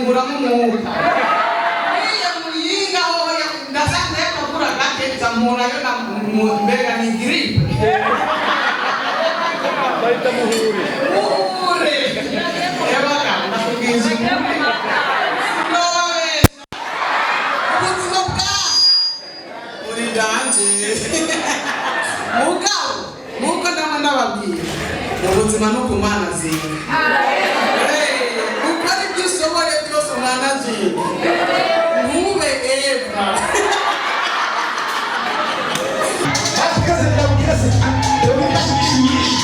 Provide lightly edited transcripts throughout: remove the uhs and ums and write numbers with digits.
nguramo umwuka iya muyinga hoya ndasanga yakagura gateza murayo na mbega ni gripe bahita muhure ebaga ndakubwiza ubuzima bwa uri danje mugabo nuko ndama ndababwira ubuzima no kumana zinga ukora ibyo ushoboye byose umwana zinga ntube eva Because of them, yes, the way that you use,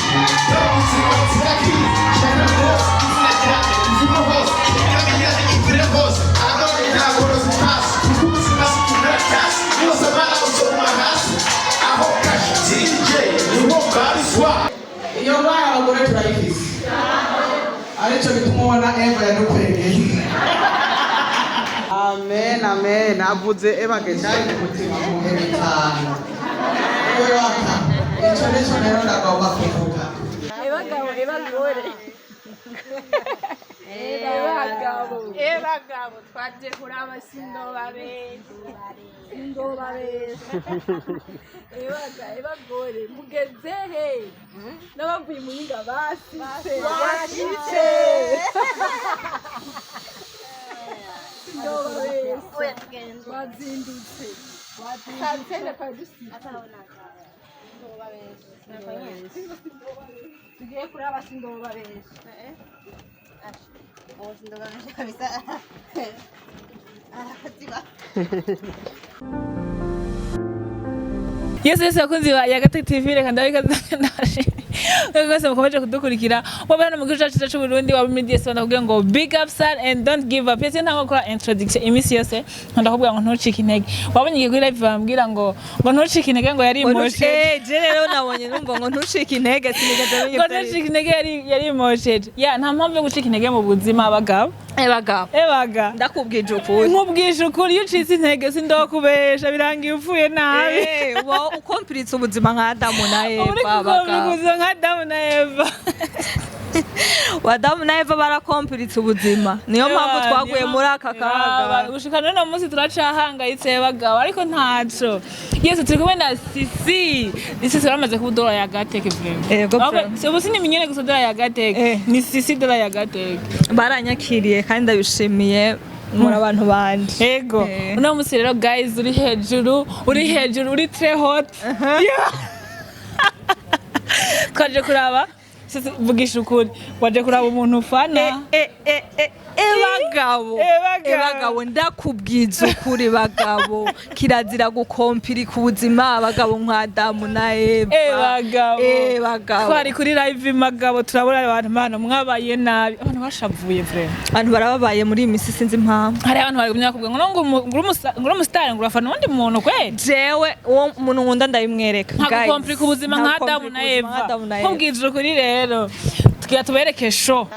don't see what's lucky. Shine a horse, it's like that. If you know horse, you're gonna get it, you put a horse. I don't know how to see pass. Who's the best to not pass? You was a man of so my house. I hope that DJ, you won't buy this one. iyo mwana abagore turayifise aricyo bituma ubona eva yadukwegeye amen amen avuze eva geshari mu mutima muhebe cyane waka icyo nicyo rero ndagomba kuvuga Ebagabo twaje kuraba sindobabesha ebagore mugeze he n'abavuye muyinga basitse twazindutse satene padusitse tugiye kuraba sindobabesha Yes, abakunzi ba Yagatech TV reka ndabikaze mwese mukomeje kudukurikira waba hano mu gihugu cyacu cy'u Burundi waba muri DS ndakubwira ngo big up son and don't give up. Yese ntango gukora introduction imisi yose ndakubwira ngo ntucike intege. Wabonye igihe kuri live bambwira ngo ntucike intege ngo yari emotion. Je rero nabonye numva ngo ntucike intege sinigeze ngo ntucike intege yari emotion. Ya nta mpamvu yo gucika intege mu buzima abagabo. Ebaga ndakubwije ukuri nkubwije ukuri iyo ucitse intege sindokubesha birangiye upfuye nabi. Wo ukompiritse ubuzima nka Adamu na Eva nka Adamu na Eva. Wadamu na Eva barakompiritse ubuzima niyo mpamvu twaguye muri aka kaga gushika none munsi turacahangayitse bagabo ariko ntaco. Yesu turi kumwe na Sisi baramaze kuba dola ya Yagatech yego ubu si ni minyene gusa dola ya Yagatech ni Sisi dola ya Yagatech baranyakiriye kandi ndabishimiye muri abantu banje yego uno munsi rero guys uri hejuru uri très hot twaje kuraba vugisha ukuri waje kuraba umuntu ufana ebagabo ndakubwiza ukuri bagabo kirazira gukompiri ku buzima abagabo nka Adamu na Eva ebagabo twari kuri live magabo turabona abantu bana mwabaye nabi abantu bashavuye vraiment abantu barababaye muri iyi misi sinzi impamvu hari abantu bari kumenya kubwa ngo nguru umustar ngurafana undi muntu kwe jewe uwo muntu nkunda ndabimwereka guys nta ku kubuzima nka Adamu na Eva nkubwije ukuri rero tukiya tubereke show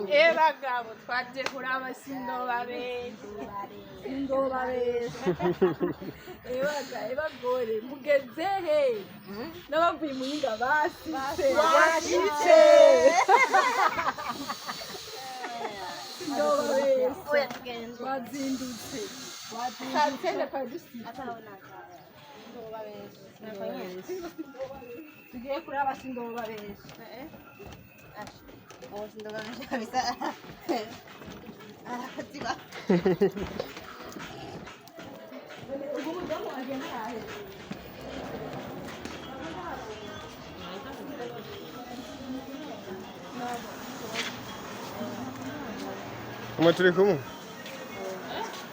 ebagabo twaje kuraba sindobabesha ebagore mugeze he n'abavuye muyinga basitse twazindutse satene padusitse tugiye kuraba sindobabesha Como turi kumwe?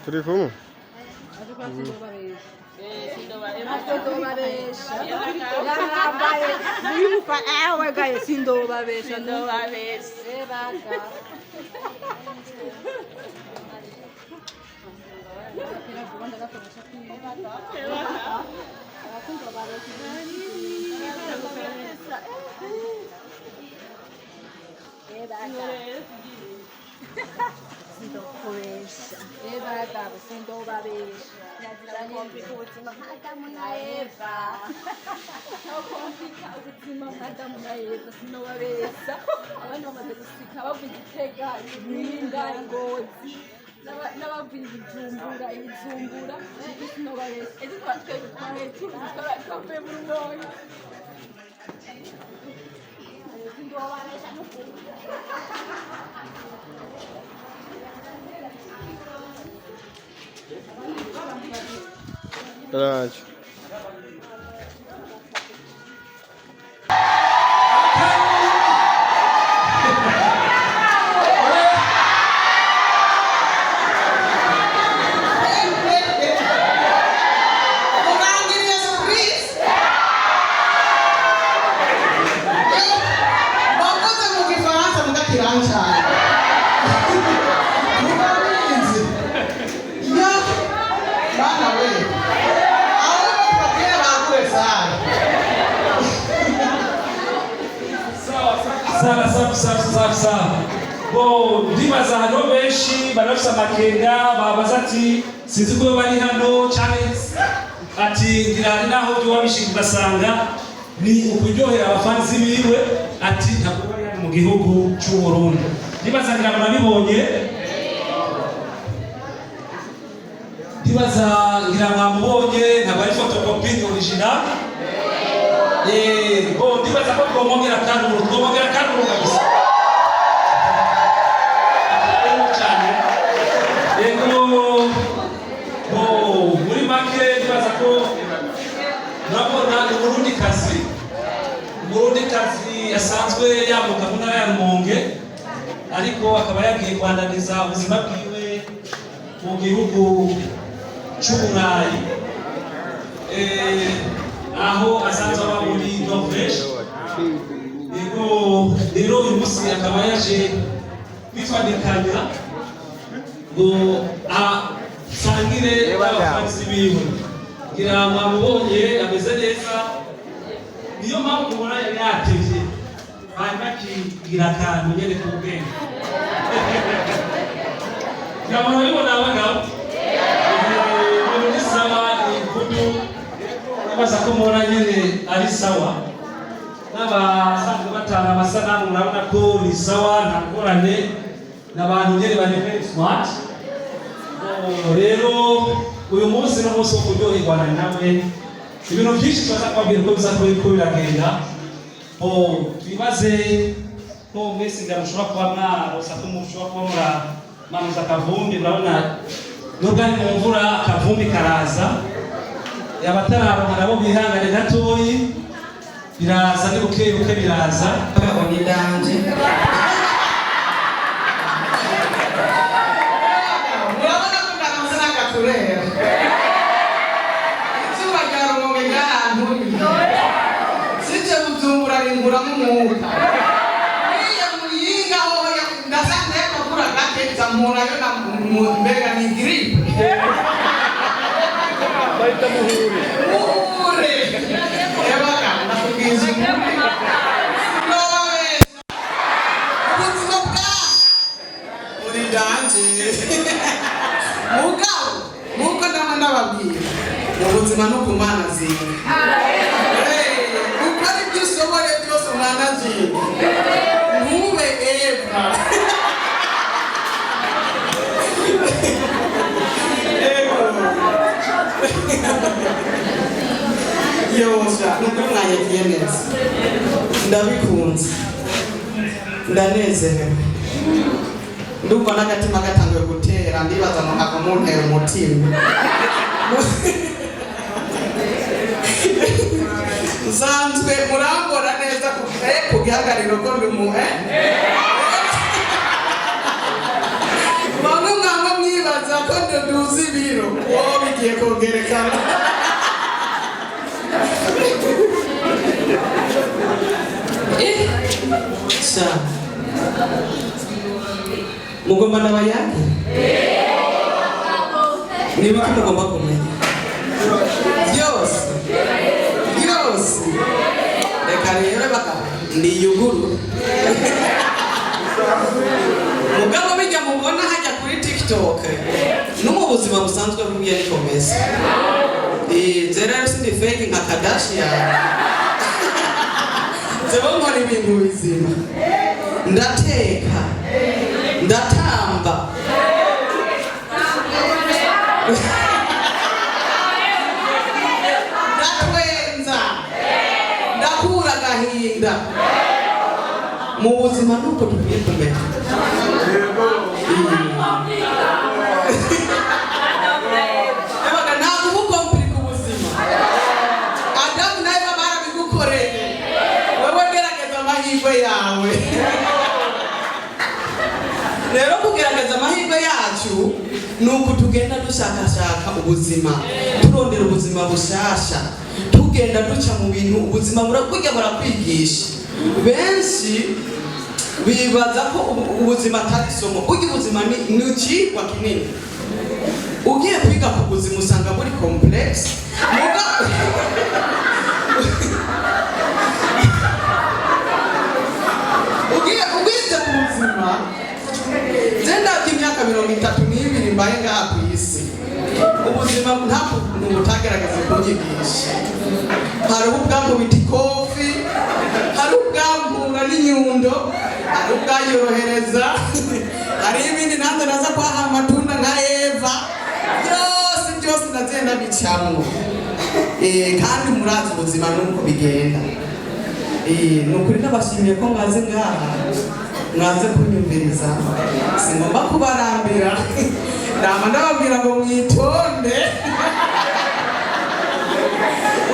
Turi kumwe? bagabo sindobabesha kirazira gukompika ubuzima nka Adamu na Eva gukompika ubuzima nka Adamu na Eva sinobabesha abana bamaze gusika bavuga Igitega Impinga Ngozi n'abavuye Bujumbura Izumbura sinobabesha ejo twatwebwe twahetse twavuye mu Rumonge sindobabesha n'ukuri Raj. Sawa. Bo ndibaza hano benshi barafise amakenga babaza ati sinzi ko bari hano cyane ati ngira ari naho byo wabishika ugasanga ni ukuryohera abafanzi biwe ati ntabwo bari hano mu gihugu cy'u Burundi. Ndibaza ngira murabibonye ndibaza ngira mwamubonye ntabwo ari photocopy original bo ndibaza ko twomongera kanuru kabisa muri make ndibaza ko murabona umurundikazi asanzwe yamuka mu ntara ya Rumonge ariko akaba yagiye kwandaniza ubuzima bwiwe mu gihugu cy'Uburayi aho asanzwe aba muri Norvège rero uyu munsi akaba yaje kwifadikanya ngo asangire abafanzi biwe ngira mwamubonye ameze neza niyo mpamvu ubona yari yatevye hanyuma akigira akantu nyene ku bwenge nyamara bibona abagabo ibintu ni sawa ni kudu baza ko mubona nyene ari sawa n'abasanzwe batanga amasanamu murabona ko ni sawa nta ngorane n'abantu nyene bari very smart rero uyu munsi n'umunsi wo kuryoherwa nawe ibintu byinshi tubaza kubabwira uko biza ko biragenda twibaze ko mwese ngira mushobora kuba mwarosa ko mushobora kuba muramanuza akavumbi murabona nubwo ari mu mvura akavumbi karaza abatararonka nabo bihangane gatoyi biraza ni buke biraza ni danje murabona ko ndanamuze n'akaturere izuba rya Rumonge ryarantumye sije Bujumbura ringuramo umwuka iyo muyinga hoya ndasanga yakagura gakeza murayo na mbega ni gripe Baita muhure. Ebaga nakubwiza uri danje mugabo nuko ndama ndababwira mu buzima no ku mana ziwe uko ari byo usoboye byose umwana ziwe ntube Eva yosha nuko mwanyagiye neza ndabikunze ndanezerewe ndumva n'agatima gatangiye gutera ndibaza ngo akamuntera umutima nsanzwe murambora neza ku gihagariro ko ndi umuhe bamwe mwaba mwibaza ko nduzi ibiro wowe bigiye kongerekana sha mugomba n'abayage niba ko mugomba kumenya byose reka rero baka ndiyuguru mugabo bijya mubona hajya kuri TikTok ubuzima busanzwe bw'iyo nikomeza rero sindi fake nka Kardashian zeba nkora ibintu bizima ndateka ndatamba ndatwenza ndakura agahinda mu buzima nuko dukwiye kumenya ntabwo uba ukomplika ubuzima Adamu nawe baba barabigukoreye wowe gerageza amahirwe yawe rero kugerageza amahirwe yacu ni uku tugenda dushakashaka ubuzima turondera ubuzima bushasha tugenda duca mu bintu ubuzima burya burakwigisha benshi bibaza ko ubuzima atari isomo burya ubuzima ni ikigwa kinini ugiye kwiga ku buzima usanga buri complex ugiye kubwiza ku buzima zenda imyaka 32 mbaye ngaha ku isi ubuzima ntabwo butagaragaza kunyigisha hari ubwambu biti kofi hari ubwambura n'inyundo hari ubwayorohereza hari ibindi nanze naza kwaha amatunda nka Eva byose ndagenda bicamwo kandi murazi ubuzima nuko bigenda nukuri nabashimiye ko mwaze ngaha mwaze kunyumviriza singomba kubarambira ndama ndababwira ngo mwitonde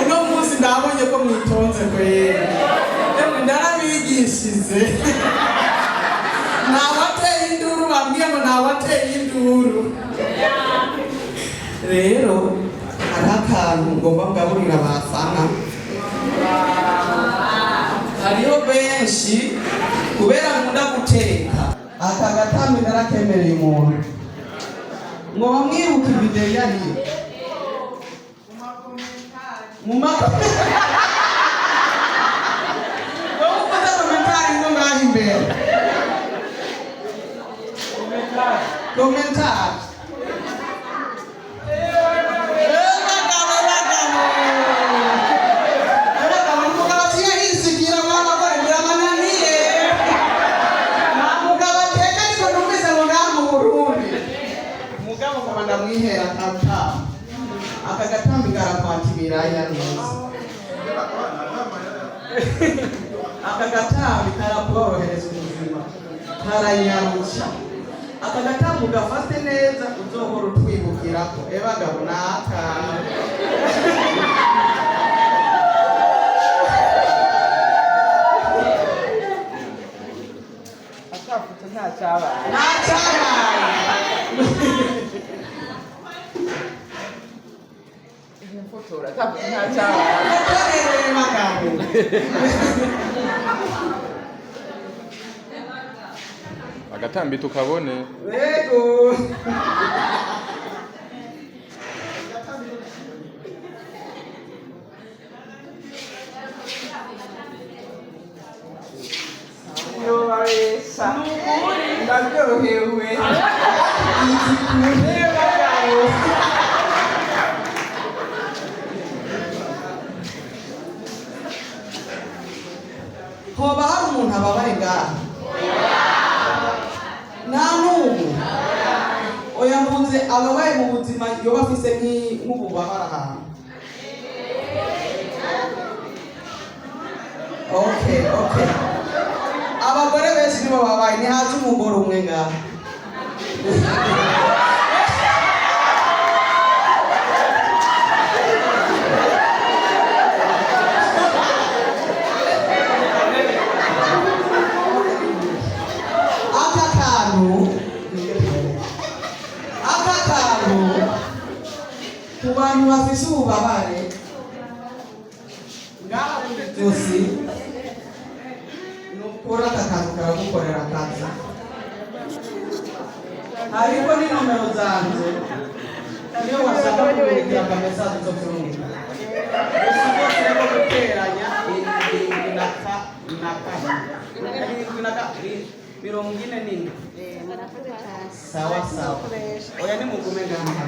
uno munsi ndabonye ko mwitonze kwera ndarabigishije ntawateye induru bambwiye ngo ntawateye induru rero hari akantu ngomba kugaburira abafana hariho benshi kubera nkunda guteka aka gatambi narakemereye umuntu ngo bamwibuke video yariyo mu komentari ngo ngaho imbere komentari ndamwihera aka gatambi karakwatibira neza aka gatambi karakorohereza ubuzima karanyarusha aka gatambi ugafate neza uzohora utwibukirako bagabo n'akantu akafuta ntacyabaye fotora tapi ntacyabaye agatambi tukabone yego ndaryohewe hoba hari umuntu ababaye ngaha nta n'ubu oya mvuze ababaye mu buzima yoba afise nk'ububabara ahantu okay abagore benshi nibo babaye ntihaze umugore umwe ngaha ku bantu bafise ububabare ngaha ku ijosi nukora aka kantu karagukorera akazi hariho n'inomero zanje iyo washaka kumurikira akamesaje zo kurungika gusa bose rero guteranya 40 nini? Sawa sawa. Oya ni mugume ngaha.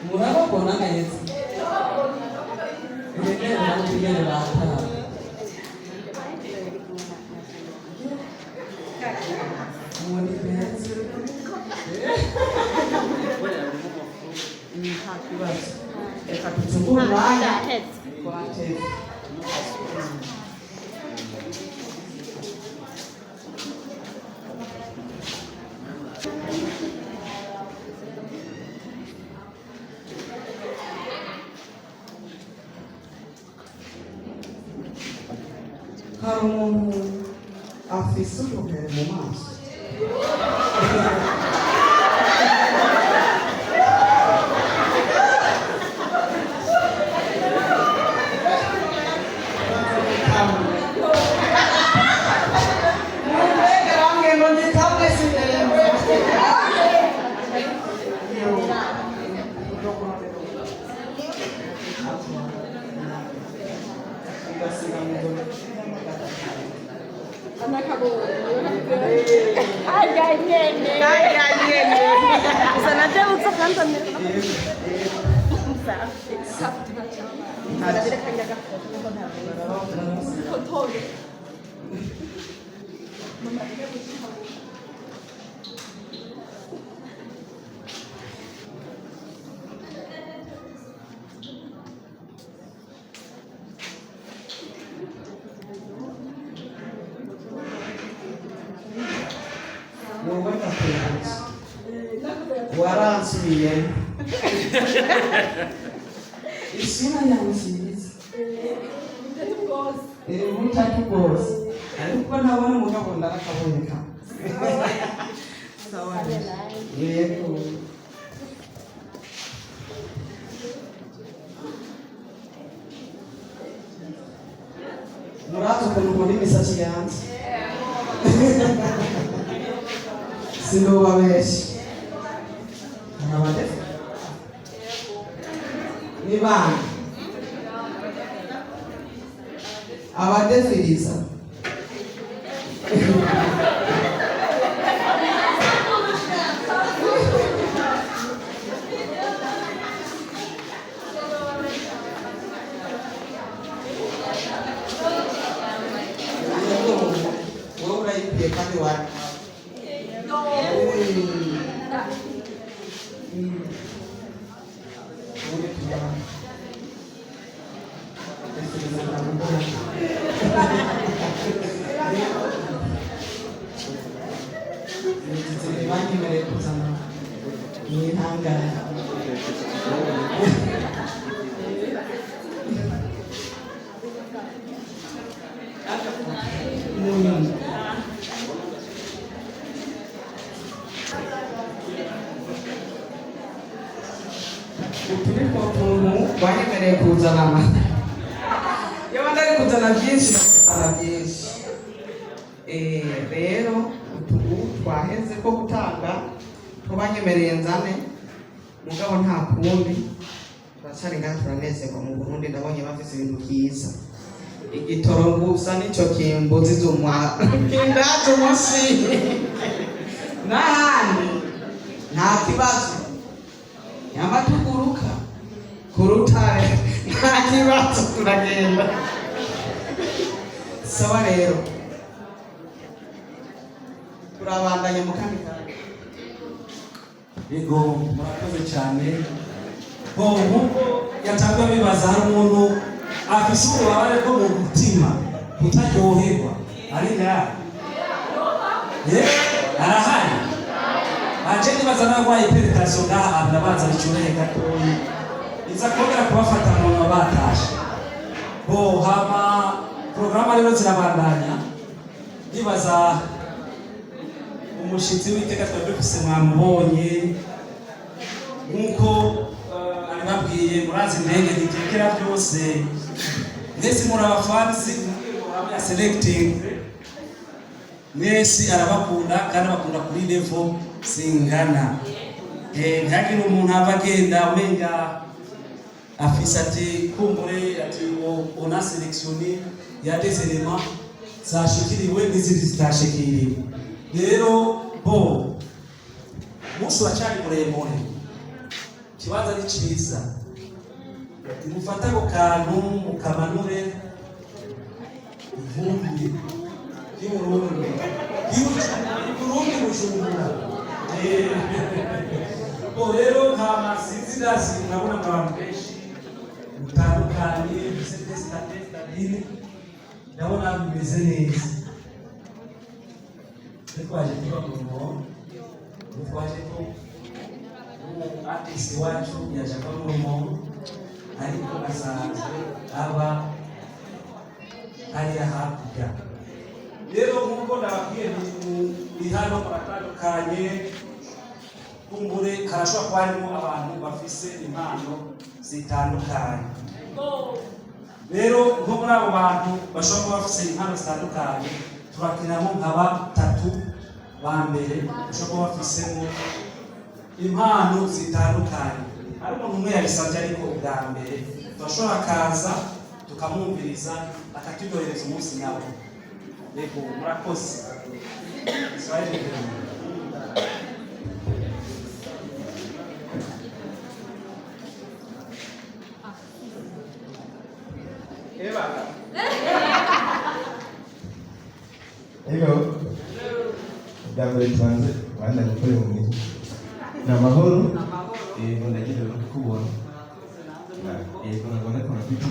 Murabona neza ibintu bigenda batara muri benzi ntakibazo reka tuzungure umwanya twateze hari umuntu afise uruhere mu maso waransubiye isura yawe nziza ubutatu bwose ariko ntabona umugabo ndarakaboneka yego murazi ukuntu nkunda imisatsi yanjye sinubabeshya abadefiriza ni bande abadefiriza wowe urayikwiye kandi wari banyemereye kuzana mwihangane uturi two tuntu banyemereye kuzanana iyo bandari kuzana byinshi bakuzana byinshi rero utugu twaheze ko gutanga tubanyemereye nzane mugabo nta kundi turacari ngaha turanezerwa mu Burundi ndabonye bafise ibintu byiza igitoro gusa nico kimbuzi zumwa kindaje musi n'ahandi nta kibazo nyama tuguruka ku rutare nta kibazo turagenda sawa rero turabandanya mu kandi kanya yego murakoze cyane nk'uko yatanzwe bibaza hari umuntu afise ububabare bwo mu mutima kutaryoherwa ari ngaha arahari aje nibaza n'abarwaye penetation ngaha ndabaza bicureye gatoyi iza kongera kubafata mu ntoki batashe hama porogaramu rero zirabandanya nibaza umushitsi w'iteka twari dufise mwamubonye nk'uko abibabwiye murazi intege ntitekera byose mwese muri abafansi ya selecting mwese arabakunda kandi abakunda kuri level singana ntihagire umuntu ava agenda umenga afise ati kumbure ati on a sélectionné ya des éléments zashikiriwe n'izindi zitashikiriwe rero umunsi wacari muremure ikibanza ni ciza mufata ako kantu mukamanure ivumbi ry'Uburundi Bujumbura rero nta masinzi dasi murabona abantu benshi mutandukanye dini ndabona bimeze neza twaje kuba mu rumo twaje ko artist wacu yashaka mu rumo ariko asanzwe aba ari hakurya rero nk'uko nababwiye ni hano baratandukanye kumbure harashobora kuba harimo abantu bafise impano zitandukanye rero nko muri abo bantu bashobora kuba bafise impano zitandukanye turakinamo nka batatu ba mbere bashobora kuba bafisemo impano zitandukanye hari umuntu umwe yabisabye ariko ubwa mbere turashobora kaza tukamwumviriza akaturyohereza umunsi nawe yego murakoze Hello. Dabere tuanze wanda gukora mu miji. Na mahoro. Ndagira kubona. Kuna kuna kitu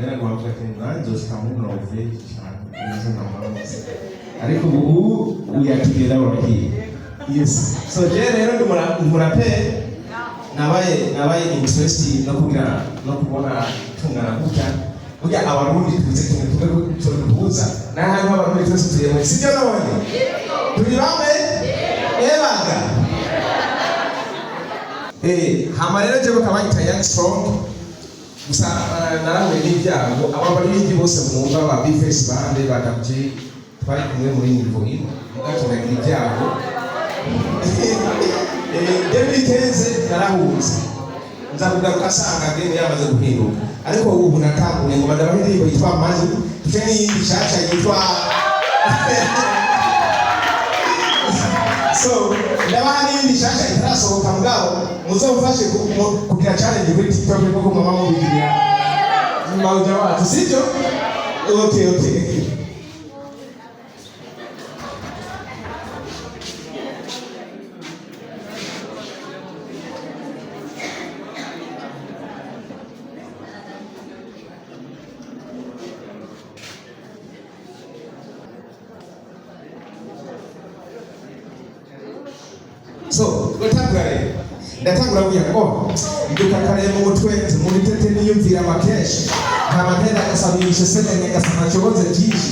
nera kwa wakati nanzo sikamu na uve cyane. Nizo na mahoro. Ariko ubu uyatugera waki. Yes. So je rero ndumurape nabaye interested no kugira no kubona tungana gutya. Burya abarundi tuze tuguza n'ahantu abarundi twese turiyemo sibyo nabonye turi bamwe ebaga hama rero je bakabanyita young strong gusa narahuye n'ibyago aba baririmbyi bose mwumva ba Bface bande bakabye twari kumwe muri nivo imwe mugatunagira ibyago 2015 narahuze nzakugaruka asanga game yamaze guhinduka ariko ubu natanguye ngo badabaho indirimbo yitwa Mazi tufite n'iyindi nshyashya yitwa so ndabaha n'iyindi nshyashya itarasohoka mugabo muzamufashe kugira challenge kuri TikTok kuko mama mubigira mawuja wacu sibyo okay so ndatangura kugira ngo nduka kare mu mutwe mu bitete niyumvira amakeshi nkamantera gasabisha sene ngasana cyoboze byinshi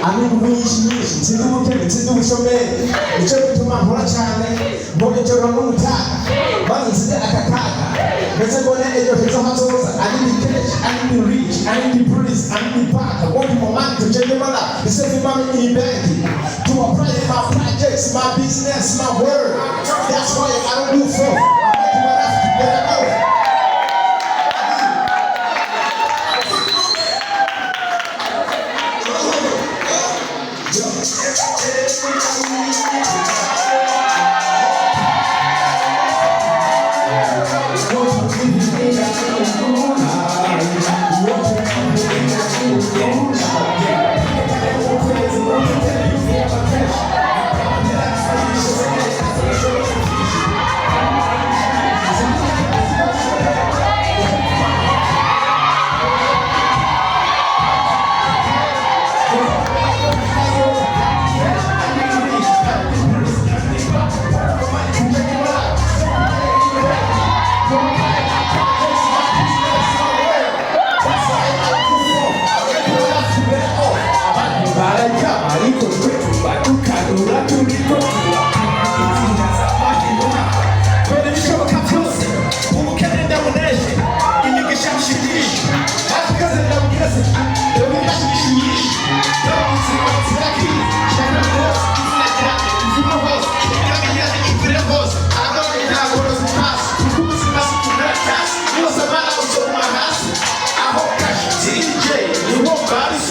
anubu nyinshi nsindu mutwe nsindu bushomeri icyo bituma nkora cyane mbone cyo n'umutaka maze nsize akakaka ndetse mbone ejo hezo hazoza ari cash ari rich ari police ari park what you want to change my life is every money in bank to apply my projects my business my work that's why I don't do for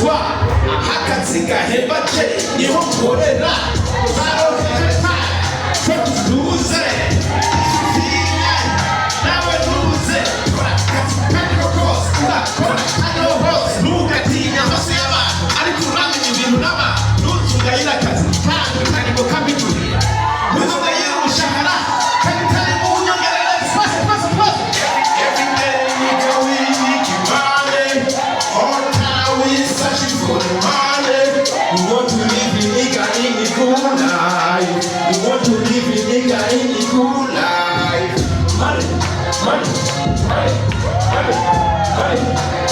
swa ahakazi gahebaje niho nkorera baroketa tuze nawe tuze kora kandi kokos kora kandi hos nugatinya amase y'abantu ariko uramenya ibintu n'aba nuzungayira akazi kandi ngo kabituriye nuzungayira umushahara kandi tari mu nyongerere fast every day we go in making money all time we searching for the money we want to live in nigga in the good life we want to live in nigga in the good life money money money money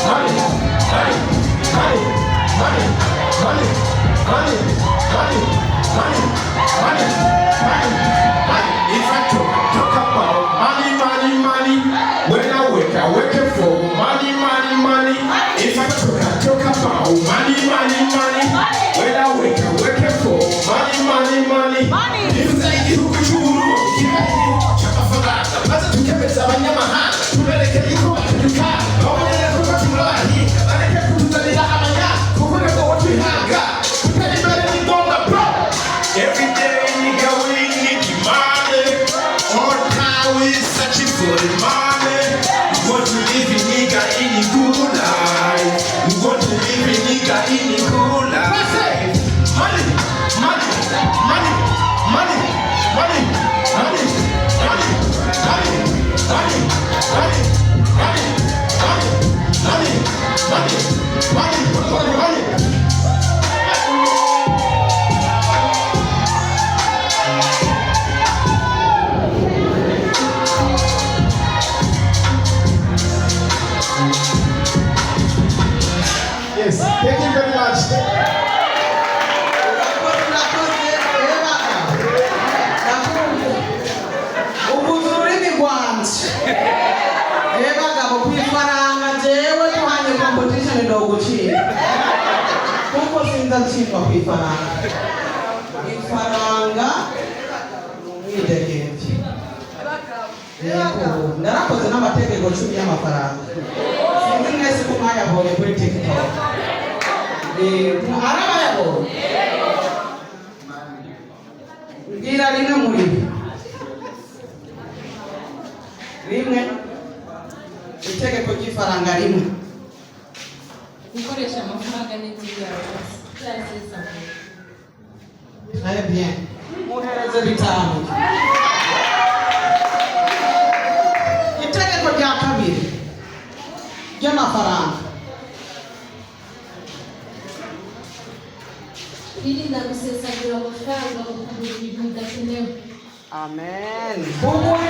money money money money money money money money money money money if I talk about money when I wake up for money if I talk about money when I wake up for money if I igihugu cy'uburundi kibaho cy'amafaranga maze tukemeza abanyamahanga tubereke yuko baturuka babonye ko turabahinga bareke kutuzanira amanya kuko nabwo twihanga tutari imbere n'indonga bro every day nigga we need money all time we searching for the money we want to live in nigga in the good life we want to live in nigga in the good life money money money money money money money money money money money money money money yes thank you very much kuko sindatsindwa kwifaranga ifaranga mwidegembye yego narakoze n'amategeko 10 y'amafaranga sinzi mwese ko mwayabonye kuri TikTok arabayabonye ngira rimwe muri rimwe itegeko ry'ifaranga rimwe gukoresha amafaranga neza byasesa très bien muhereze bitanu itegeko rya kabiri ry'amafaranga kwirinda gusesagura amafaranga mu kugura ibintu bidakenewe amen kugura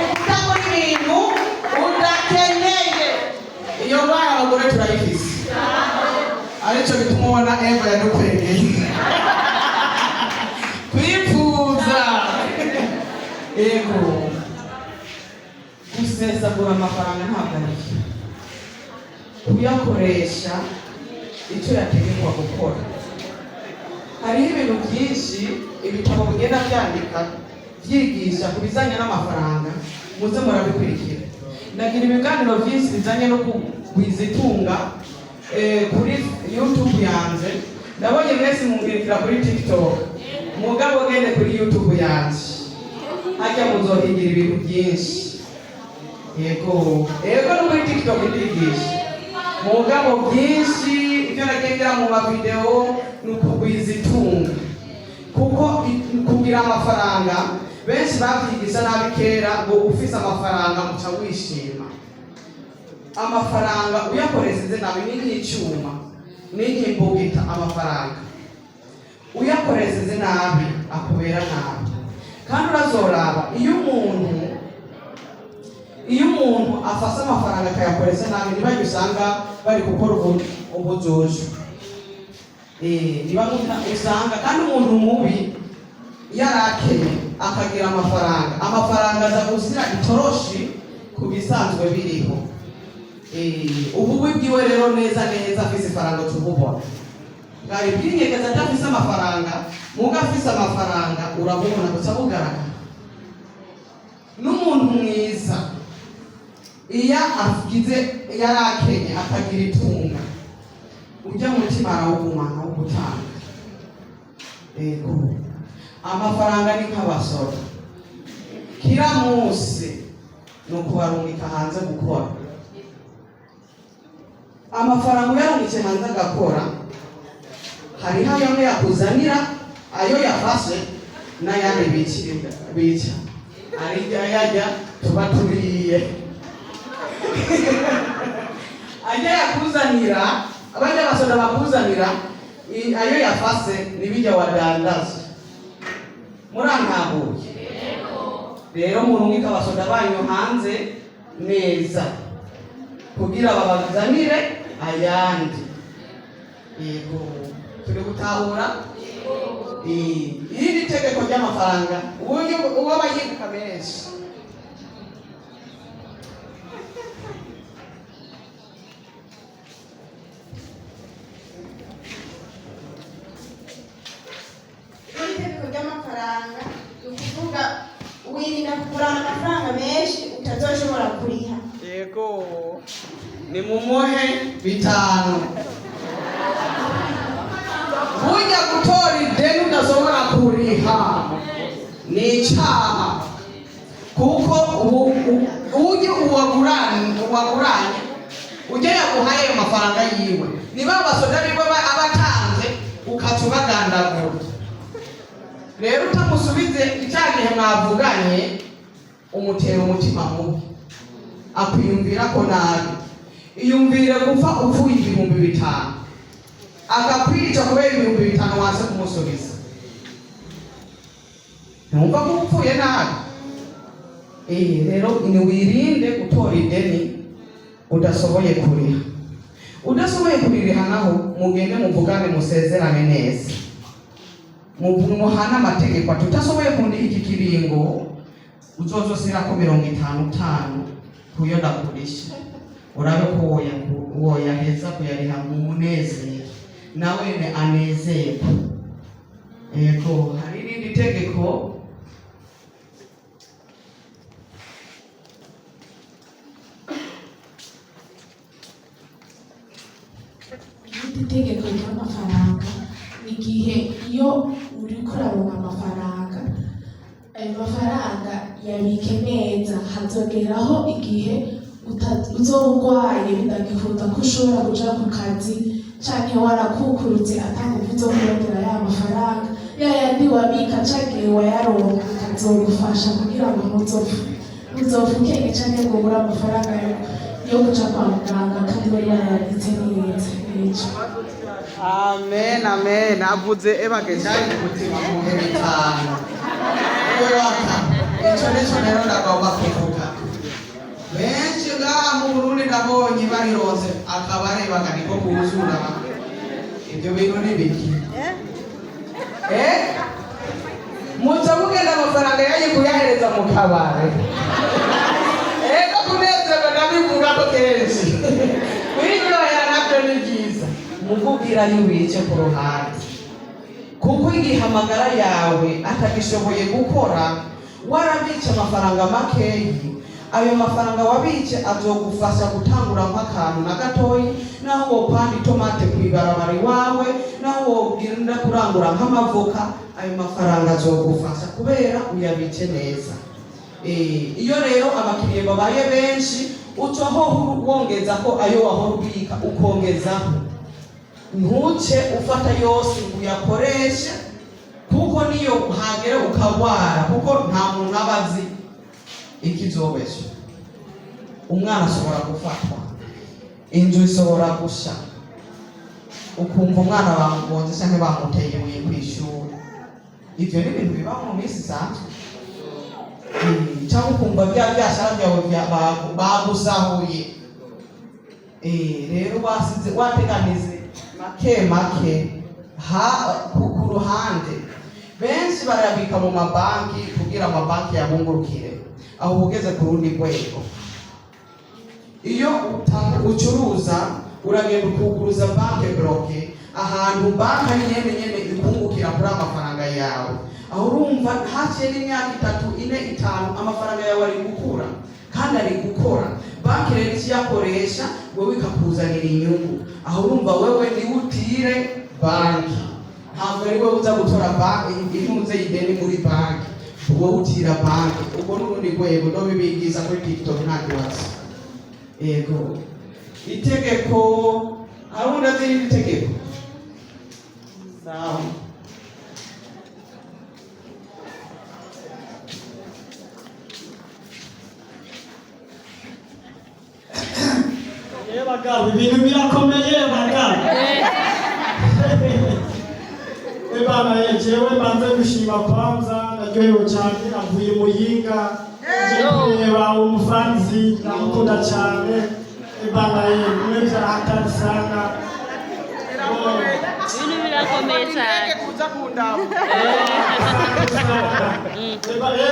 ibintu udakeneye iyo ndwara abagore turayifise aricyo bituma ubona Eva yadukwegeye kwifuza yego gusesagura amafaranga ntabwo ari kuyakoresha icyo yategekwa gukora hariho ibintu byinshi ibitabo bigenda byandika byigisha ku bijyanye n'amafaranga muze murabikurikira ndagira ibiganiro byinshi bijyanye no kugwiza itunga kuri YouTube yanjye ndabonye mwese mungirikira kuri TikTok mugabo gende kuri YouTube yanjye hajya muzohigira ibintu byinshi yego no kuri TikTok ndigisha mugabo byinshi ibyo nagendera mu mavideo ni ukugwiza itunga kuko kugira amafaranga benshi babyigisha nabi kera ngo ufise amafaranga muca wishima amafaranga uyakoresheje nabi ni nk'icyuma ni nk'imbugita amafaranga uyakoresheje nabi akubera nabi kandi urazoraba iyo umuntu afase amafaranga akayakoresha nabi ntibajye usanga bari gukora ubujojo niba usanga kandi umuntu mubi yarakeye akagira amafaranga aza gushyira itoroshi ku bisanzwe biriho ubu bwiwe rero neza afise ifaranga tububona bwari bw'inyegeza adafise amafaranga muga afise amafaranga urabubona gusa bugaragara n'umuntu mwiza iyo agize yarakenye akagira itunga ujya mutima arawugumana wo gutanga. Ego amafaranga ni nk'abasoro, kila munsi ni ukubarungika hanze gukora. Amafaranga uyarungitse hanze agakora, hariho ayo yakuzanira, ayo yafashe n'ayandi bica arijya yajya tuba turiye. Ajya yakuzanira, abajya basoda bakuzanira ayo yafase nibijya wadandaza. Murantahuye? Rero murungika abasoda banyu hanze neza kugira babazanire ayandi. Yego turi gutahura? Iri tegeko ry'amafaranga uwo bayibuka benshi. Itegeko ry'amafaranga ni ukuvuga wirinda kugurana amafaranga menshi utazoshobora kuriha. Yego ni mumuhe 5. Burya gutora ideni udashobora kuriha ni icyaha, kuko ujye uwaguranye ujye yaguhaye ayo mafaranga yiwe, niba abasoda biwe abatanze ukaca ubagandagura. Rero utamusubize icya gihe mwavuganye umutera umutima mubi, akwiyumvira ko nabi. Iyumvire gupfa upfuye 5,000 akakwica kubera 5,000 waze kumusubiza. Numva ko upfuye nabi. Rero ni wirinde gutora ideni udasoboye kuriha. Udasoboye kuriha naho mugende muvugane musezerane neza, muhana amategeko. Tutasoboye kundi iki kiringo uzozosirako 55 kuyo ndakurisha, urabe ko woyaheza kuyariha mu munezero nawe anezerwe. Ego hari irindi tegeko Itegeko ry'amafaranga ni igihe iyo uri kuraronka amafaranga, ayo mafaranga yabike neza, hazogeraho igihe uzorwaye bidagifuza ko ushobora kuja ku kazi canke warakukurutse atanguvu zo kurondera ya mafaranga, yayandi wabika canke wayaronka akazogufasha kugira ngo ntuzopfukenge canke ngo ubure amafaranga yo kuja kwa muganga kandi wari warayabitse neza. Amen, amen. Avuze ebagejanye kutima mu 5. Oyoka icyo nicyo rero ndagomba kuvuga. Benshi ngaha mu Burundi ndabonye barironse akabarebaga niko kuzura. Ibyo bintu ni biki? Muza mugenda amafaranga yaje kuyahereza mu kabare. Ego kunezerwa ndabivuga ko kenshi. Wiryohera nabyo ni byiza. Mukubwira yubice ku ruhande, kuko igihe amagara yawe atagishoboye gukora, warabice amafaranga makeyi, ayo mafaranga wabice azogufasha gutangura nk'akantu na gatoyi, naho wopanda itomate kwibarabara iwawe, naho wogenda kurangura nk'amavoka, ayo mafaranga azogufasha kubera uyabice neza. Iyo rero abakiriya babaye benshi ucaho wongeza ko ayo wahora ubika ukongezaho. Ntuce ufata yose uyakoreshe, kuko niyo hagere ukagwara, kuko nta muntu abazi ikizobesha. Umwana ashobora gufatwa, inzu ishobora gusha, ukumva umwana bamugonze cyangwa bamuteye ibuye ku ishuri. Ibyo ni ibintu biba mu minsi isanzwe. Cyangwa ukumva byashara byawe bagusahuye. Rero wateganize make ku ruhande. Benshi barabika mu mabanki kugira amabanki yabungurukire, aho ugeze ku rundi rwego. Iyo ucuruza uragenda ukuguruza banki bloke, ahantu banki nyene ikungukira kuri amafaranga yawe. Aho urumva haciye n'imyaka 3, 4, 5 amafaranga yawe ari gukura kandi ari gukora. banki rero ikiyakoresha wowe ikakuzanira inyungu, aho urumva wewe niwe utire banki, ntabwo ari wowe uza gutora banki intuze ideni muri banki, wowe utira banki. ubwo n'urundi rwego no bibigiza kuri TikTok nta kibazo. Yego itegeko, hari undi azi iri tegeko? Sawa. Bagabo ibintu birakomeye bagabo. Bana yejewe banze gushima kwanza, naryohewe cyane, navuye Muyinga nje kureba umufanzi namukunda cyane. Bana yewe hatari sana. Ibintu birakomeye cyane. kuza kundaba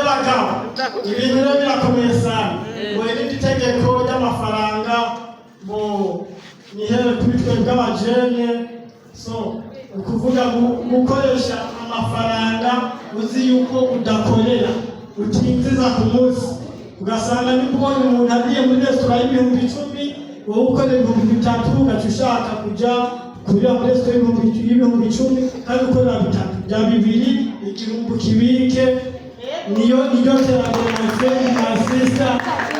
Bagabo ibintu birakomeye sana. Mwene itegeko ry'amafaranga mo nihere kuri twe bw'abajene, so ukuvuga gukoresha amafaranga uzi yuko udakorera utinziza ku munsi, ugasanga nibonye umuntu agiye muri resitora y'ibihumbi 10 wowe ukorera ibihumbi 3 ugaca ushaka kuja kurira muri resitora y'ibihumbi 10 kandi ukorera 3 bya 2 igihumbi kibike. Niyo terambere my friend my sister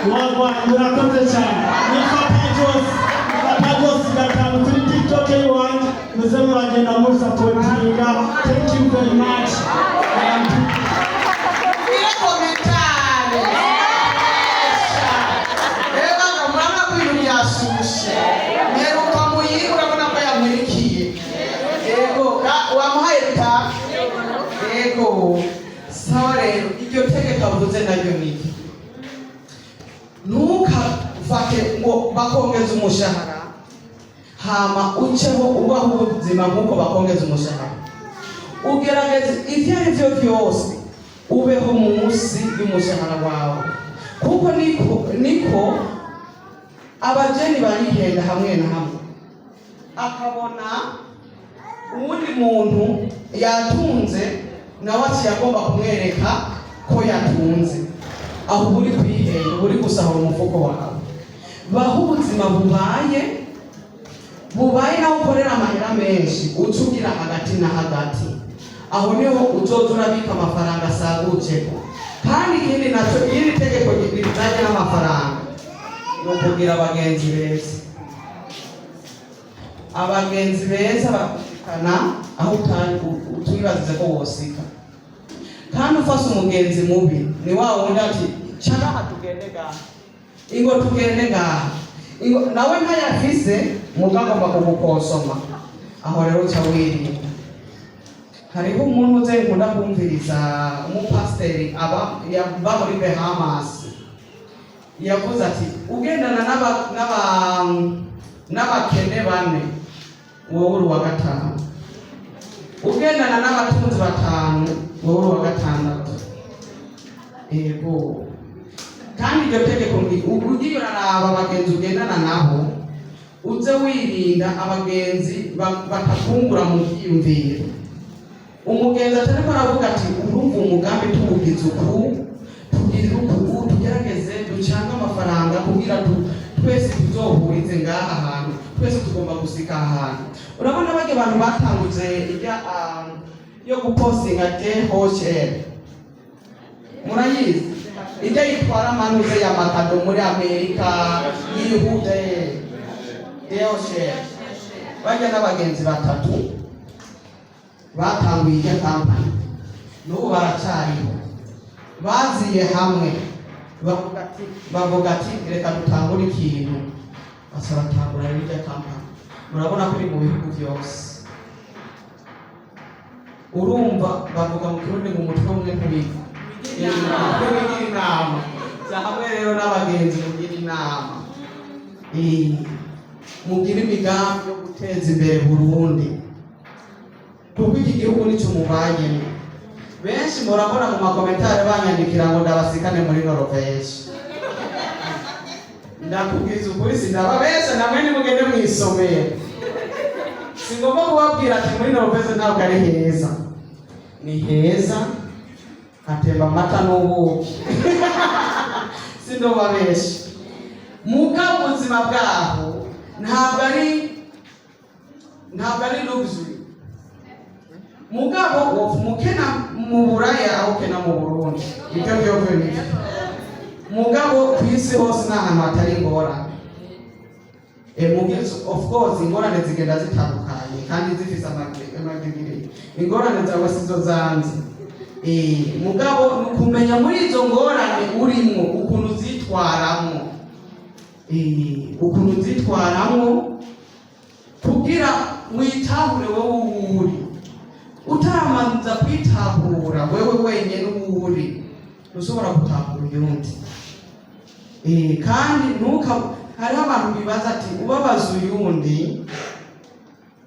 murakoze cyane. Nifata Jose gatanu kuri TikTok iwanjye muze muragenda musapotinga. Thank you very much. Ile komentare eba ngamwana kwintu byashushe neruka Muyinga urabona ko yamurikiye. Yego wamuhaye ta. Yego sawa rero iryo tegeko avuze naryo niki, ntukafate ngo bakongeza umushahara hama uceho ubaho ubuzima nk'uko bakongeza umushahara. Ugerageze ibyo ari byo byose ubeho munsi y'umushahara wawe, kuko niko abajeni barihenda hamwe na hamwe, akabona uwundi muntu yatunze nawe akiyagomba kumwereka ko yatunze, aho uri kwihenda uri gusahura umufuko wawe. Baho ubuzima bubaye nawe ukorera amahera menshi ucugira hagati na hagati, aho niho uzoza urabika amafaranga asagutse. Kandi ikindi nacyo iri tegeko rijyanye n'amafaranga ni ukugira abagenzi beza. Abagenzi beza bakana aho utwibazize ko wosika, kandi ufase umugenzi mubi ni wa wundi ati cyangwa tugende ngaha ingo tugende ngaha ingo nawe ntayafise mugagomba kugukonsoma. Aho rero cya wirinda. Hariho umuntu uze nkunda kumviriza umupasiteri aba muri Bahamas, yavuze ati ugendana n'abakene 4 wowe uri wa 5, ugendana n'abatunzi 5 wowe uri wa 6. Yego kandi iryo tegeko ugiye uraraba abagenzi ugendana nabo uze wirinda abagenzi batakungura mu byiyumviro. Umugenzi atariko aravuga ati urumva umugambi tuwugize uku tugerageze ducanga amafaranga kugira twese tuzohurize ngaha hantu, twese tugomba gusika ahantu. Urabona bage abantu batanguje ijya yo gupostinga DHL, murayizi ijya yitwara amanuze ya makado muri Amerika yihude DHL. Bajya n'abagenzi 3 batanguye ijya kampani n'ubu baracyariho, baziye hamwe bavuga ati reka dutangure ikintu, basabatangura ijya kampani. Murabona ko iri mu bihugu byose, urumva bavuga mu kirundi mu mutwe umwe ntubiga mugira inama za hamwe. Rero n'abagenzi mugira inama, mugira imigambi yo guteza imbere Burundi, kuko iki gihugu nicyo mubayemo. Benshi murabona mu makomentari banyandikira ngo ndabasikane muri Norvège. Ndakubwiza ukuri sindababesha, namwe nimugende mwisomera. Singomba kubabwira ati muri Norvège ntabwo ari heza. Ni heza, hatemba amata n'ubuki. Sindobabesha. mugabo ubuzima bwaho ntabwo ari luxury. Mugabo mukena mu Buraya aho kena mu Burundi ibyo byose nibyo. Mugabo ku isi hose n'ahantu hatari ingorane. Of course ingorane zigenda zitandukanye kandi zifise amadigiri. Ingorane zawe sizo zanze. Mugabo nukumenya muri izo ngorane urimo ukuntu zitwaramo kugira witahure wowe uri utaramanza kwitahura wewe wenyene uri ushobora gutahura uyundi. Kandi hariho abantu bibaza ati ubabaza uyundi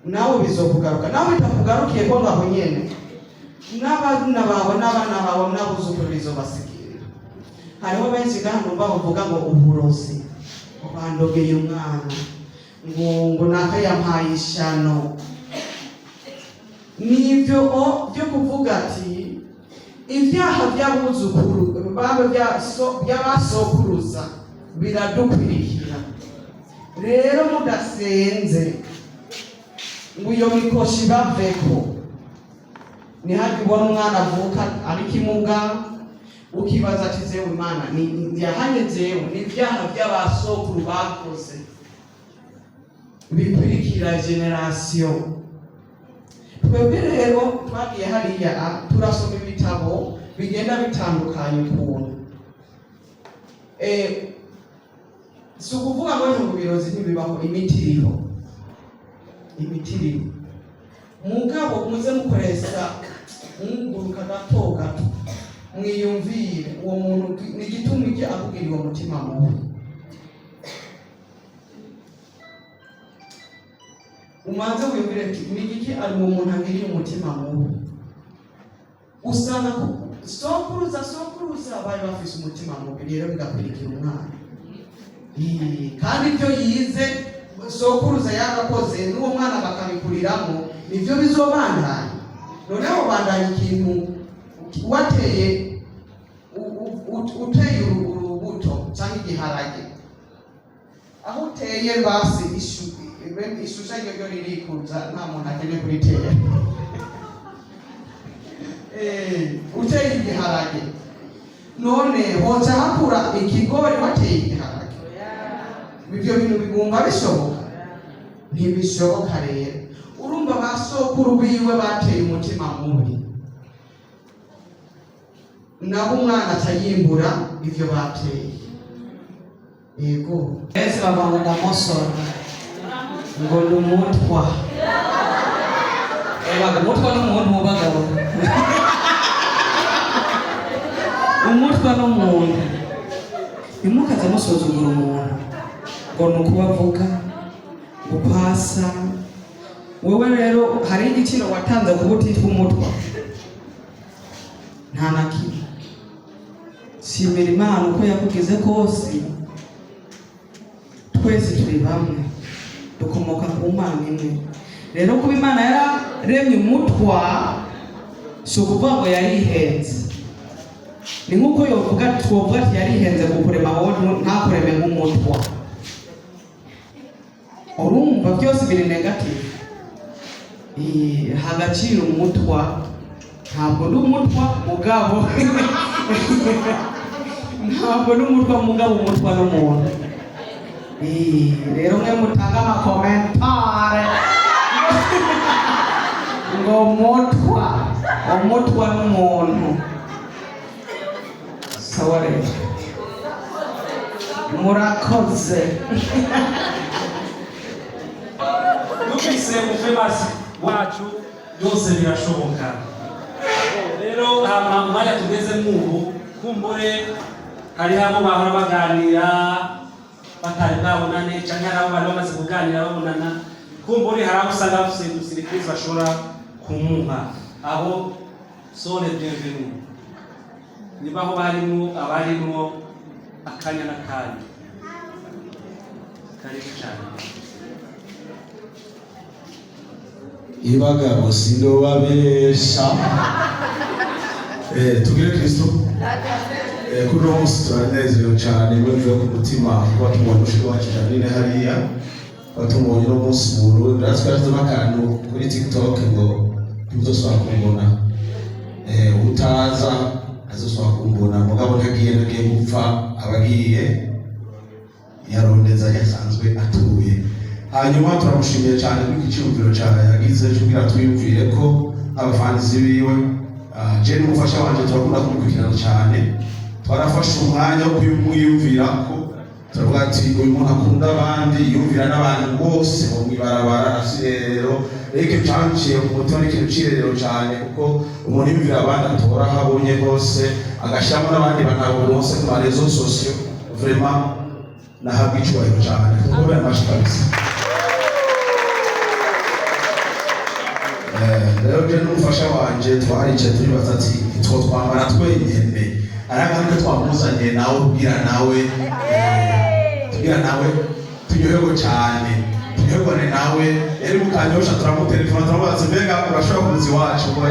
nawe bizokugaruka, nawe bitakugarukiye ko ngaho nyene n'abana bawe n'abuzukuru bizobasigira. Hariho benshi kandi bavuga ngo uburozi bandogeye umwana ngo naka yampaye ishano. Nivyo byo kuvuga ati ibyaha by'abuzukuru by'abasokuruza biradukwirikira. Rero mudasenze ngo iyo mikoshi baveko, nihaje ubona umwana avuka ari kimuga ukibaza ati zewe Imana yahanye zewe n'ibyaha by'abasokuru bakoze bikwirikira generation. Twebwe rero twagiye hariya turasoma ibitabo bigenda bitandukanye ukuntu. Si ukuvuga ngo mu birozi ntibibaho, imiti iriho. Mugabo muze mukoresha mwunguruka gato mwiyumvire uwo muntu ni igituma iki akubwira uwo mutima mubi. Umanze wiyumvire ati ni iki ari uwo muntu agiriye umutima mubi. Usanga sokuruza bari bafise umutima mubi rero bigakwirikira umwana. Kandi ibyo yize sokuruza yagakoze n'uwo mwana bakabikuriramo nivyo bizobandanya. Noneho bandanya ikintu wateye uteye urubuto cyangwa igiharage, aho uteye basi ishusha ryo ririkuza nta muntu akeneye kuritera. Uteye igiharage none hoca hakura ikigori wateye igiharage. Ibyo bintu bigomba bishoboka? Ntibishoboka. Rero urumva basokuru biwe bateye umutima mubi, nabo umwana atayimbura ivyo bateye. Yego ese babanga ndamosora ngo numutwa umutwa n'umuntu mubagabo umutwa n'umuntu imukaza musuzugura umuntu ngo nukubavuga gupasa. Wewe rero hari igiciro watanze kuba utitwa umutwa? Nta na kimwe. Shimira Imana uko yakugize kose. Twese turi bamwe dukomoka ku Mana imwe. Rero kuba Imana yararemye umutwa si ukuvuga ngo yarihenze. Ni nk'uko yovuga twovuga ati yarihenze kukurema wowe ntakureme nk'umutwa. Urumva byose biri negative. Hagaciro umutwa ntabwo ndi umutwa mugabo ntabwo ndi umutwa mugabo umutwa n'umuntu. Rero mwe mutanga amakomentare ngo umutwa n'umuntu. Sawa rero murakoze. Numvise umufemasi wacu byose birashoboka. Rero hama umwanya tugeze mwubu kumbure hari hamo bahora baganira batari bwabonane canke hari abo bari bamaze kuganira babonana. Kumbure hari abo usanga bafise udusirikirizi bashobora kumuha abo sole bienvenue. Nibaho abarimwo akanya n'akanya. Karibu cyane. Ibagabo sindobabesha. Tugire Kristo. kuri uno munsi turanezerewe cyane bivuye ku mutima kuba tubonye umushinga wacu Janine hariya kuba tumubonye uno munsi mu Burundi natwe twashyizeho akantu kuri TikTok ngo ntuzosubira kumbona utaza azosubira kumbona mugabo ntagiye gupfa abagiye yarondeza yasanzwe atuye. Hanyuma turamushimiye cyane kuri iki cyumviro yagize kugira twiyumvire ko abafanzi biwe je n'umufasha wanje turakunda kumukurikirana cyane twarafashe umwanya wo kumwiyumvira ko turavuga ati uyu muntu akunda abandi yumvira n'abantu bose mu ibarabara asirero reke cyanciye ku mutima n'ikintu cirerero cyane kuko umuntu yumvira abandi atora habonye hose agashyiramo n'abandi bantu bose ku marezo sosiyo vraiment nahabwa icyubahiro cyane kuko biramashe kabisa. Rero je n'umufasha wanje twaricaye turibaza ati two twambara twenyene ariko twamuzanye nawe kugira nawe turyoherwe cyane turyoherwane nawe yari mukanyosha turamutelefona turamubaza mbega urashobora kuza iwacu ngo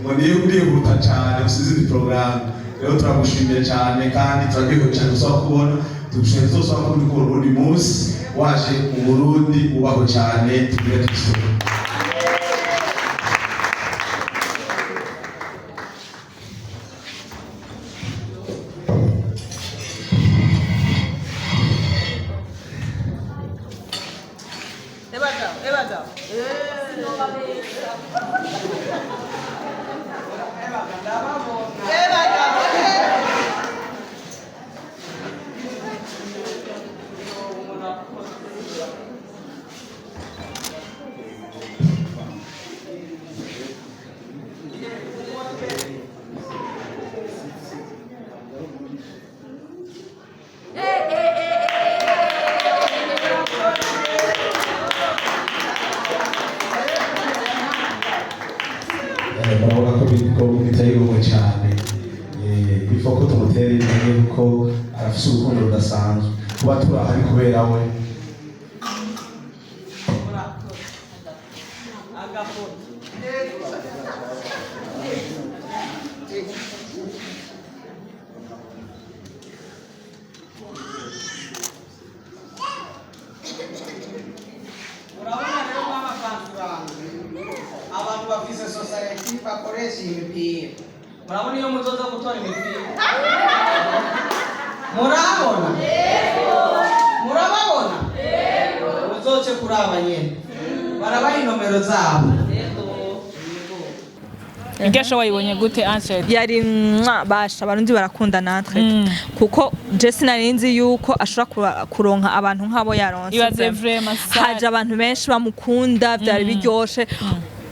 ngo niyo urihuta cyane usize iyi porogaramu. Rero turagushimiye cyane kandi turaryohewe cyane usaba kubona tugushimiye zose wakundi ko urundi munsi waje mu Burundi ubaho cyane tugire tugisore. Barabona ko biteye ubumwe cyane bifo ko tumutera intege kuko arafise urukundo rudasanzwe kuba turahari kubera we. Abantu bafise society bakoresha imipira murabona iyo muzoza gutora imipira murabona murababona muzoce kuri aba nyene barabaha inomero zabo. Ingesho wayibonye gute Ansel? Yari basha abarundi barakunda natwe kuko je sinarinzi yuko ashobora kuronka abantu nk'abo yaronse. Ibaze vraiment haje abantu benshi bamukunda byari biryoshe.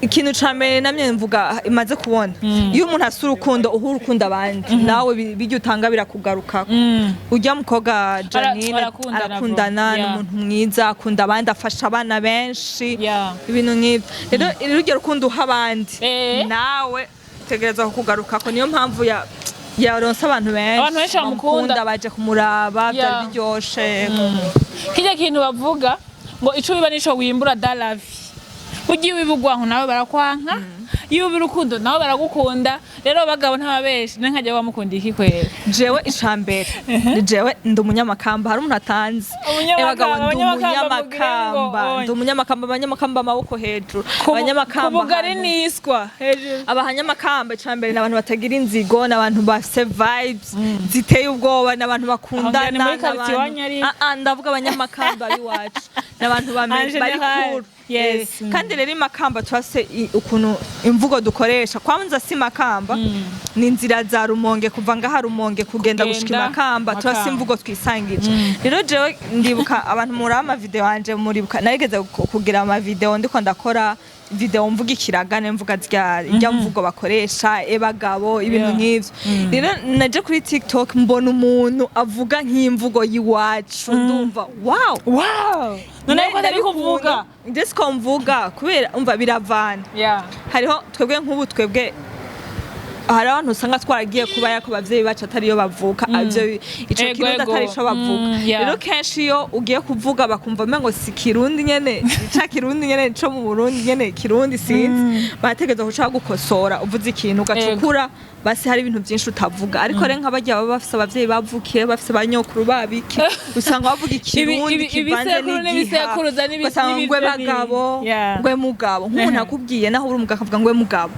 Ikintu camere namye mvuga imaze kubona iyo umuntu asura urukundo uhurukunda abandi nawe bijya utanga birakugaruka. Ujya mukoga Janine arakundana n'umuntu mwiza akunda abandi afasha abana benshi ibintu nk'ibyo. Rero urugero rukundo uha abandi nawe tegereza kugaruka ko niyo mpamvu yaronse abantu benshi bamukunda baje kumuraba byari biryoshe. Kijya kintu bavuga ngo ico biba nico wimbura dalavi ugiye wibugwaho nawe barakwanka iyo ubirukundo nawe baragukunda. Rero bagabo ntababeshi nkajya bamukunda iki kwera. Jewe icambere jewe ndi umunyamakamba hari umuntu atanze bagabo ndi umunyamakamba abanyamakamba amaboko hejuru abanyamakamba kubugari niswa hejuru abanyamakamba icambere n'abantu batagira inzigo n'abantu bafise vibes ziteye ubwoba n'abantu bakundana ndavuga abanyamakamba ari wacu n'abantu bari cool. Yes. Kandi rero imakamba twase ukuntu imvugo dukoresha kwanza si makamba ni inzira za Rumonge kuva ngaha Rumonge kugenda gushika imakamba twase imvugo twisangije. Rero jewe ndibuka abantu muri ama video anje muribuka narigeze kugira ama video ndiko ndakora video mvuga ikiragane mvuga rya mvugo bakoresha ebagabo ibintu nk'ivyo. Rero naje kuri TikTok mbona umuntu avuga nk'imvugo yiwacu ndumva wow none ko ari kuvuga ndiko mvuga kubera umva biravana hariho twebwe nk'ubu twebwe hari abantu usanga twaragiye kuba yako abavyeyi bacu atariyo bavuka ivyo ico kirundi atari ico bavuga rero kenshi iyo ugiye kuvuga bakumva mengo si kirundi nyene ca kirundi nyene co mu Burundi nyene kirundi sinzi bategeza kuca gukosora uvuze ikintu ugacukura basi hari ibintu byinshi utavuga ariko rero nk'abajya baba bafise abavyeyi bavukiye bafise banyokuru babiki usanga bavuga ikirundi kivanze n'ibisekuruza n'ibisekuruza bagabo ngwe mugabo nk'umuntu akubwiye naho uri umugabo akavuga ngwe mugabo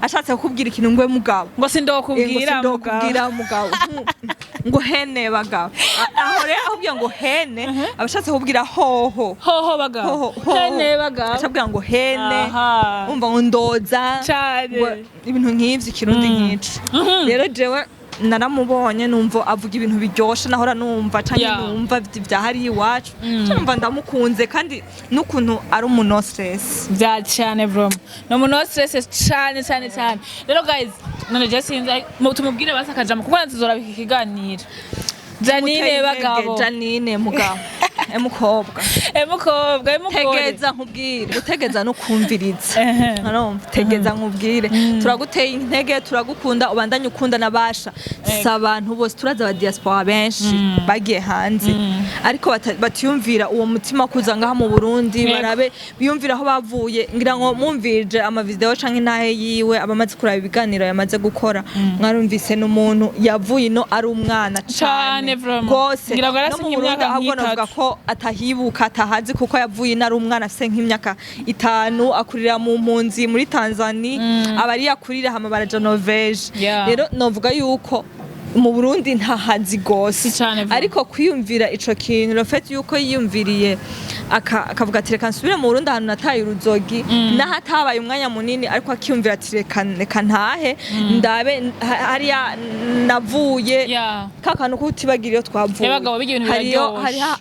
ashatse kukubwira ikintu ngwe mugabo ngo sindokubwira mugabo ngo hene bagabo aho rero akubwiye ngo hene abashatse kubwira hoho bagabo hene bagabo ashabwira ngo hene umva ngo ndoza ibintu nk'ivyo ikirundi nk'iki rero jewe naramubonye numva avuga ibintu biryoshe nahora numva canke numva vya hari iwacu numva ndamukunze kandi n'ukuntu ari umuntu stress bya cyane bro no umuntu stress cyane rero guys none je sinzi tumubwire basakajama kuko natuzora bikiganira Janine bagabo Janine mugabo emukobwa tegeza nkubwire gutegeza no kumviriza tegeza nkubwire turaguteye intege turagukunda ubandanye ukunda nabasha sabantu bose turaza aba diaspora benshi bagiye hanze ariko batiyumvira uwo mutima kuza ngaha mu Burundi barabe biyumvira aho bavuye ngira ngo mumvirije ama video canke nahe yiwe abamaze kuraba ibiganiro yamaze gukora mwarumvise n'umuntu yavuye no ari umwana cyane gose ngira ngo arasinye imyaka nk'itatu ko atahibuka atahazi kuko yavuye nari umwana afite nk'imyaka 5 akurira mu mpunzi muri Tanzania abari yakurira hama baraja Norvege rero novuga yuko mu Burundi ntahazi gose ariko kwiyumvira ico kintu rofete yuko yiyumviriye akavuga ati reka nsubire mu Burundi ahantu nataye uruzogi nahatabaye umwanya munini ariko akiyumvira ati reka ntahe ndabe hariya navuye kakantu kutibagiriyo twavuye hari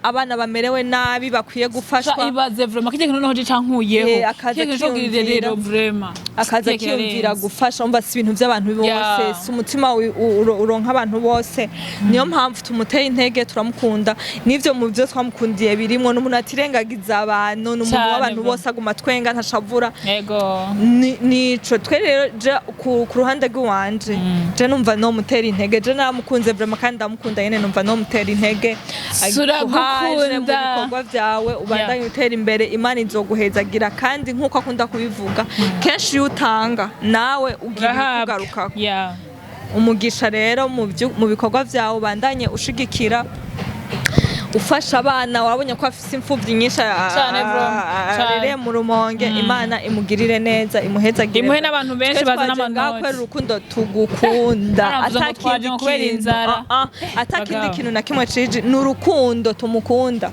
abana bamerewe nabi bakwiye gufashwa ibaze vraiment kije kintu noje cankuyeho akazakiyumvira vraiment akazakiyumvira gufasha umva si ibintu by'abantu bose si umutima uronka abantu bose niyo mpamvu tumuteye intege turamukunda nivyo mu byo twamukundiye birimo n'umuntu atirengagiza abantu n'umuntu w'abantu bose aguma twenga ntashavura nico twe rero ku ruhande rw'iwanje je numva no mutera intege je namukunze vraiment kandi ndamukunda yene numva no mutera intege suragukunda mu bikorwa byawe ubandanye utera imbere Imana izoguhezagira kandi nkuko akunda kubivuga kenshi utanga nawe ugira kugaruka umugisha rero mu bikorwa byawe bandanye ushigikira ufasha abana wabonye ko afise imfuvyi nyinshi arere mu Rumonge Imana imugirire neza imuhezagire imuhe n'abantu benshi baza n'amanoti kwera urukundo tugukunda atakindi kintu na kimwe ciji n'urukundo tumukunda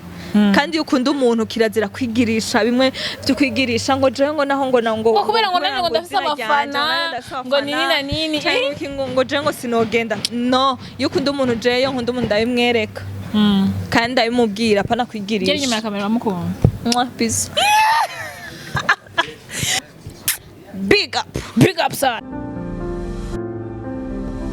kandi ukunda umuntu kirazira kwigirisha bimwe byo kwigirisha ngo je ngo naho ngo kubera ngo nanjye ngo ndafise amafana ngo nini na nini ngo je ngo sinogenda no iyo ukunda umuntu je yo nkunda umuntu ndabimwereka kandi ndabimubwira apana kwigirisha nyuma ya kamera bamukunda peace big up sir